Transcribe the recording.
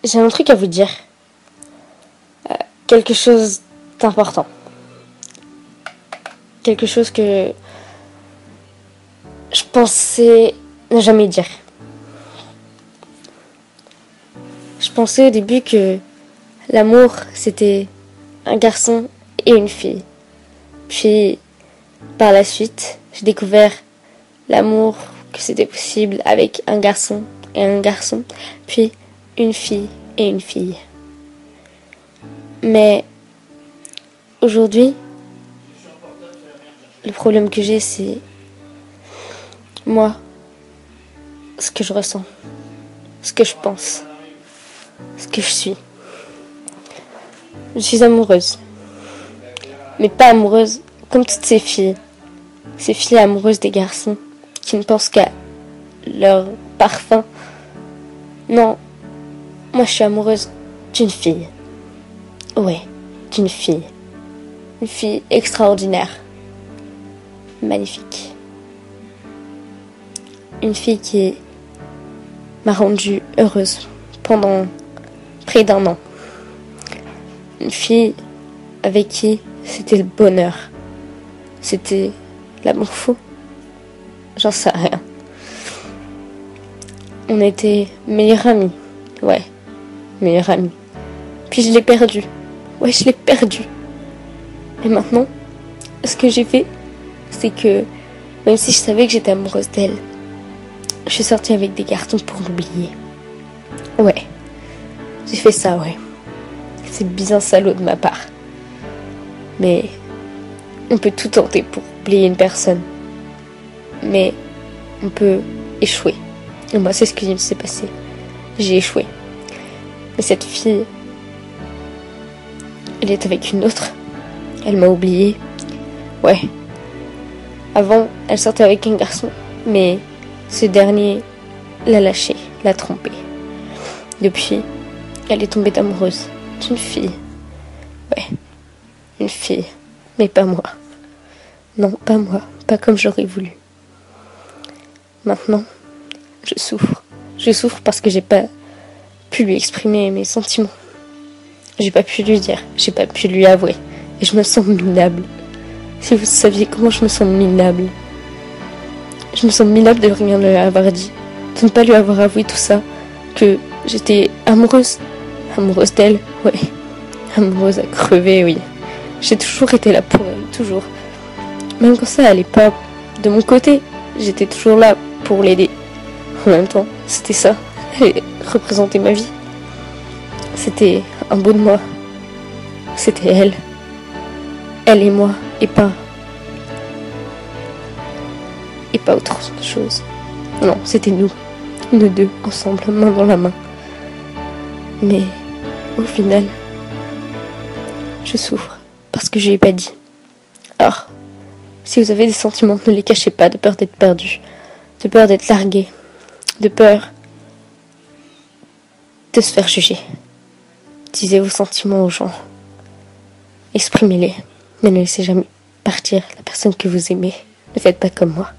J'ai un truc à vous dire. Quelque chose d'important. Quelque chose que je pensais ne jamais dire. Je pensais au début que l'amour, c'était un garçon et une fille. Puis, par la suite, j'ai découvert l'amour, que c'était possible avec un garçon et un garçon, puis une fille et une fille. Mais aujourd'hui, le problème que j'ai, c'est moi, ce que je ressens, ce que je pense, ce que je suis. Je suis amoureuse, mais pas amoureuse comme toutes ces filles amoureuses des garçons qui ne pensent qu'à leur parfum. Non, moi je suis amoureuse d'une fille. Ouais, d'une fille. Une fille extraordinaire. Magnifique. Une fille qui m'a rendue heureuse pendant près d'1 an. Une fille avec qui c'était le bonheur. C'était l'amour fou. J'en sais rien. On était meilleurs amis. Ouais, meilleurs amis. Puis je l'ai perdu. Ouais, je l'ai perdu. Et maintenant, ce que j'ai fait, c'est que, même si je savais que j'étais amoureuse d'elle, je suis sortie avec des garçons pour l'oublier. Ouais, j'ai fait ça, ouais. C'est bien salaud de ma part. Mais on peut tout tenter pour oublier une personne. Mais on peut échouer. Et moi, c'est ce qui s'est passé. J'ai échoué. Mais cette fille, elle est avec une autre. Elle m'a oubliée. Ouais. Avant, elle sortait avec un garçon. Mais ce dernier l'a lâchée, l'a trompée. Depuis, elle est tombée amoureuse d'une fille. Ouais. Une fille. Mais pas moi. Non, pas moi. Pas comme j'aurais voulu. Maintenant, je souffre. Je souffre parce que j'ai pas pu lui exprimer mes sentiments. J'ai pas pu lui dire. J'ai pas pu lui avouer. Et je me sens minable. Si vous saviez comment je me sens minable. Je me sens minable de rien lui avoir dit. De ne pas lui avoir avoué tout ça. Que j'étais amoureuse. Amoureuse d'elle, ouais. Amoureuse à crever, oui. J'ai toujours été là pour elle, toujours. Même quand ça allait pas de mon côté, j'étais toujours là pour l'aider. En même temps, c'était ça. Elle représentait ma vie. C'était un bout de moi. C'était elle. Elle et moi, et pas autre chose. Non, c'était nous. Nous deux, ensemble, main dans la main. Mais, au final, je souffre. Parce que je lui ai pas dit. Alors, si vous avez des sentiments, ne les cachez pas, de peur d'être perdu, de peur d'être largué, de peur de se faire juger. Disez vos sentiments aux gens. Exprimez-les, mais ne laissez jamais partir la personne que vous aimez. Ne faites pas comme moi.